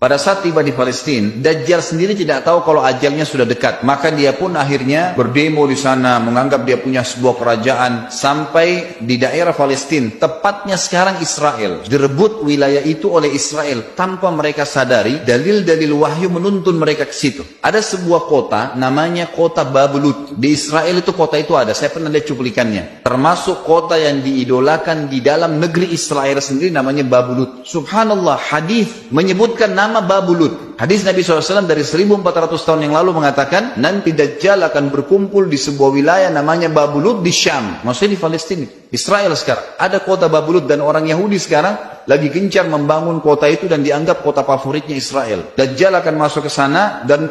Pada saat tiba di Palestina, Dajjal sendiri tidak tahu kalau ajalnya sudah dekat. Maka dia pun akhirnya berdemo di sana, menganggap dia punya sebuah kerajaan sampai di daerah Palestina. Tepatnya sekarang Israel. Direbut wilayah itu oleh Israel tanpa mereka sadari. Dalil-dalil wahyu menuntun mereka ke situ. Ada sebuah kota namanya kota Babulut. Di Israel itu kota itu ada. Saya pernah lihat cuplikannya. Termasuk kota yang diidolakan di dalam negeri Israel sendiri namanya Babulut. Subhanallah, hadis menyebutkan nama Babulut. Hadis Nabi SAW dari 1400 tahun yang lalu mengatakan, nanti Dajjal akan berkumpul di sebuah wilayah namanya Babulut di Syam. Maksudnya di Palestina. Israel sekarang. Ada kota Babulut dan orang Yahudi sekarang lagi gencar membangun kota itu dan dianggap kota favoritnya Israel. Dajjal akan masuk ke sana dan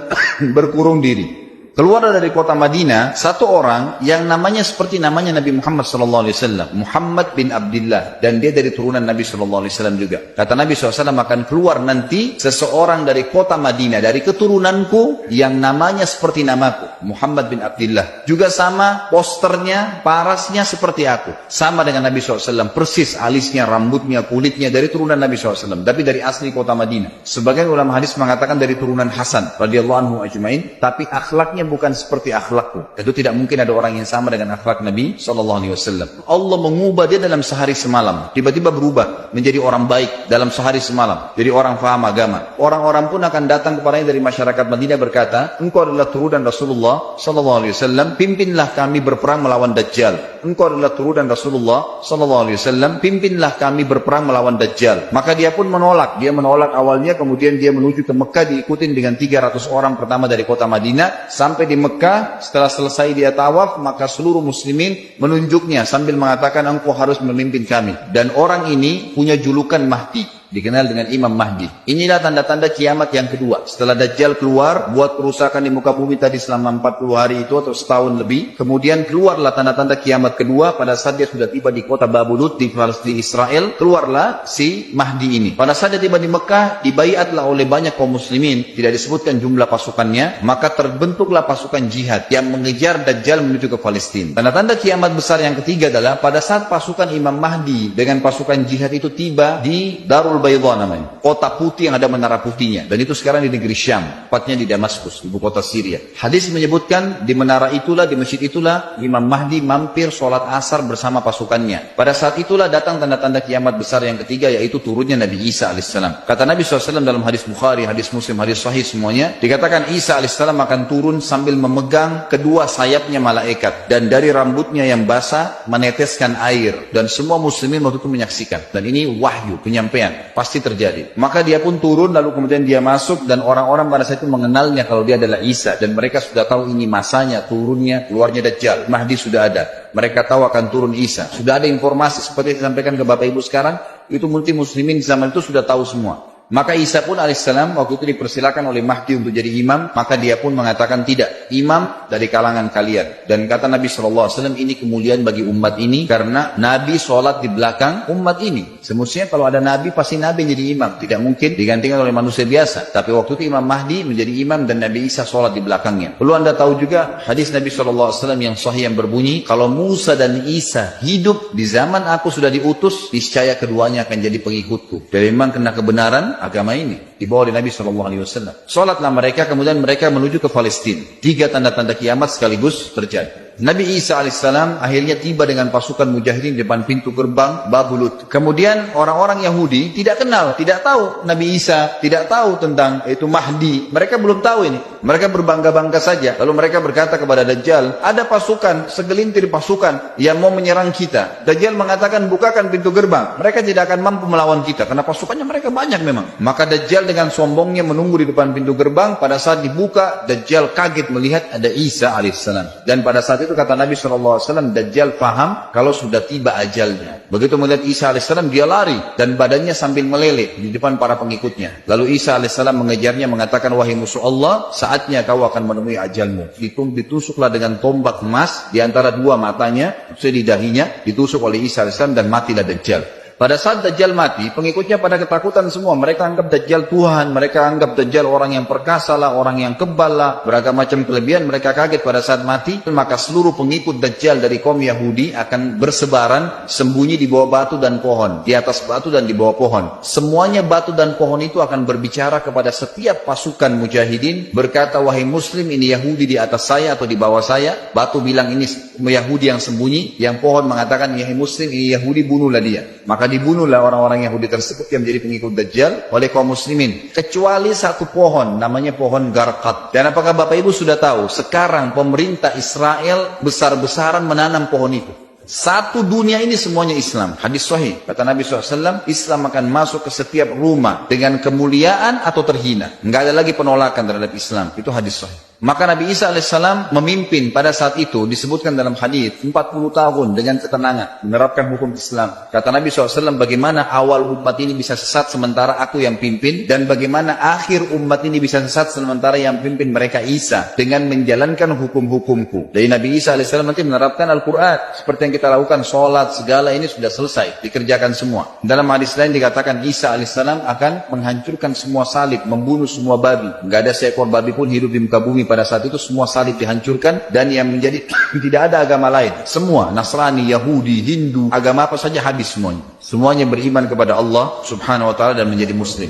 berkurung diri. Keluar dari kota Madinah satu orang yang namanya seperti namanya Nabi Muhammad SAW, Muhammad bin Abdullah, dan dia dari turunan Nabi SAW juga. Kata Nabi SAW, akan keluar nanti seseorang dari kota Madinah, dari keturunanku yang namanya seperti namaku, Muhammad bin Abdullah. Juga sama posternya, parasnya seperti aku, sama dengan Nabi SAW, persis alisnya, rambutnya, kulitnya dari turunan Nabi SAW, tapi dari asli kota Madinah. Sebagian ulama hadis mengatakan dari turunan Hasan radhiyallahu anhu ajmain, tapi akhlaknya bukan seperti akhlakku. Itu tidak mungkin ada orang yang sama dengan akhlak Nabi SAW. Allah mengubah dia dalam sehari semalam. Tiba-tiba berubah menjadi orang baik dalam sehari semalam. Jadi orang faham agama. Orang-orang pun akan datang kepadanya dari masyarakat Madinah berkata, engkau adalah turunan Rasulullah SAW, pimpinlah kami berperang melawan Dajjal. Engkau adalah turunan Rasulullah SAW, pimpinlah kami berperang melawan Dajjal. Maka dia pun menolak. Dia menolak awalnya, kemudian dia menuju ke Mekah diikutin dengan 300 orang pertama dari kota Madinah. Sampai di Mekah, setelah selesai dia tawaf, maka seluruh muslimin menunjuknya sambil mengatakan, engkau harus memimpin kami. Dan orang ini punya julukan Mahdi, dikenal dengan Imam Mahdi. Inilah tanda-tanda kiamat yang kedua. Setelah Dajjal keluar, buat kerusakan di muka bumi tadi selama 40 hari itu atau setahun lebih. Kemudian keluarlah tanda-tanda kiamat kedua pada saat dia sudah tiba di kota Babulut di Israel. Keluarlah si Mahdi ini. Pada saat dia tiba di Mekah, dibaiatlah oleh banyak kaum muslimin. Tidak disebutkan jumlah pasukannya. Maka terbentuklah pasukan jihad yang mengejar Dajjal menuju ke Palestina. Tanda-tanda kiamat besar yang ketiga adalah pada saat pasukan Imam Mahdi dengan pasukan jihad itu tiba di Darul Bayda namanya, kota putih yang ada menara putihnya, dan itu sekarang di negeri Syam, tepatnya di Damaskus, ibu kota Syria. Hadis menyebutkan di menara itulah, di masjid itulah Imam Mahdi mampir sholat asar bersama pasukannya. Pada saat itulah datang tanda-tanda kiamat besar yang ketiga, yaitu turunnya Nabi Isa alaihissalam. Kata Nabi SAW dalam hadis Bukhari, hadis Muslim, hadis Sahih semuanya, dikatakan Isa alaihissalam akan turun sambil memegang kedua sayapnya malaikat, dan dari rambutnya yang basah meneteskan air, dan semua muslimin waktu itu menyaksikan. Dan ini wahyu, penyampaian pasti terjadi. Maka dia pun turun, lalu kemudian dia masuk, dan orang-orang pada saat itu mengenalnya kalau dia adalah Isa, dan mereka sudah tahu ini masanya, turunnya, keluarnya Dajjal. Mahdi sudah ada, mereka tahu akan turun Isa. Sudah ada informasi seperti yang disampaikan ke Bapak Ibu sekarang, itu multi muslimin di zaman itu sudah tahu semua. Maka Isa pun alaihissalam waktu itu dipersilakan oleh Mahdi untuk jadi imam, maka dia pun mengatakan tidak, imam dari kalangan kalian. Dan kata Nabi SAW, ini kemuliaan bagi umat ini karena Nabi sholat di belakang umat ini. Semestinya kalau ada Nabi, pasti Nabi jadi imam, tidak mungkin digantikan oleh manusia biasa. Tapi waktu itu Imam Mahdi menjadi imam dan Nabi Isa sholat di belakangnya. Perlu anda tahu juga hadis Nabi SAW yang sahih yang berbunyi, kalau Musa dan Isa hidup di zaman aku sudah diutus, niscaya keduanya akan jadi pengikutku. Dan memang kena kebenaran agama ini dibawa oleh Nabi SAW. Sholatlah mereka, kemudian mereka menuju ke Palestina. 3 tanda-tanda kiamat sekaligus terjadi. Nabi Isa alaihissalam akhirnya tiba dengan pasukan mujahidin di depan pintu gerbang Babulut. Kemudian orang-orang Yahudi tidak kenal, tidak tahu Nabi Isa, tidak tahu tentang itu Mahdi. Mereka belum tahu ini. Mereka berbangga-bangga saja. Lalu mereka berkata kepada Dajjal, ada pasukan, segelintir pasukan yang mau menyerang kita. Dajjal mengatakan, bukakan pintu gerbang. Mereka tidak akan mampu melawan kita karena pasukannya mereka banyak memang. Maka Dajjal dengan sombongnya menunggu di depan pintu gerbang. Pada saat dibuka, Dajjal kaget melihat ada Isa alaihissalam. Dan pada saat itu kata Nabi SAW, Dajjal paham kalau sudah tiba ajalnya. Begitu melihat Isa alaihissalam, dia lari dan badannya sambil meleleh di depan para pengikutnya. Lalu Isa alaihissalam mengejarnya, mengatakan, wahai musuh Allah, saatnya kau akan menemui ajalmu. Ditusuklah dengan tombak emas di antara 2 matanya, maksudnya di dahinya, ditusuk oleh Isa alaihissalam dan matilah Dajjal. Pada saat Dajjal mati, pengikutnya pada ketakutan semua. Mereka anggap Dajjal Tuhan, mereka anggap Dajjal orang yang perkasa lah, orang yang kebal lah, beragam macam kelebihan. Mereka kaget pada saat mati, maka seluruh pengikut Dajjal dari kaum Yahudi akan bersebaran sembunyi di bawah batu dan pohon, di atas batu dan di bawah pohon. Semuanya batu dan pohon itu akan berbicara kepada setiap pasukan mujahidin, berkata, wahai muslim, ini Yahudi di atas saya atau di bawah saya. Batu bilang ini Yahudi yang sembunyi, yang pohon mengatakan, wahai muslim, ini Yahudi, bunuhlah dia. Maka dibunuhlah orang-orang Yahudi tersebut yang menjadi pengikut Dajjal oleh kaum muslimin. Kecuali satu pohon, namanya pohon Garqad. Dan apakah Bapak Ibu sudah tahu, sekarang pemerintah Israel besar-besaran menanam pohon itu. Satu dunia ini semuanya Islam. Hadis sahih, kata Nabi SAW, Islam akan masuk ke setiap rumah dengan kemuliaan atau terhina. Enggak ada lagi penolakan terhadap Islam. Itu hadis sahih. Maka Nabi Isa AS memimpin pada saat itu, disebutkan dalam hadis 40 tahun dengan ketenangan menerapkan hukum Islam. Kata Nabi SAW, bagaimana awal umat ini bisa sesat sementara aku yang pimpin, dan bagaimana akhir umat ini bisa sesat sementara yang pimpin mereka Isa dengan menjalankan hukum-hukumku. Dari Nabi Isa AS nanti menerapkan Al-Quran seperti yang kita lakukan, sholat segala ini sudah selesai, dikerjakan semua. Dalam hadis lain dikatakan Isa AS akan menghancurkan semua salib, membunuh semua babi. Nggak ada seekor babi pun hidup di muka bumi. Pada saat itu semua salib dihancurkan, dan yang menjadi tidak ada agama lain. Semua Nasrani, Yahudi, Hindu, agama apa saja habis semuanya. Semuanya beriman kepada Allah Subhanahu wa taala dan menjadi muslim.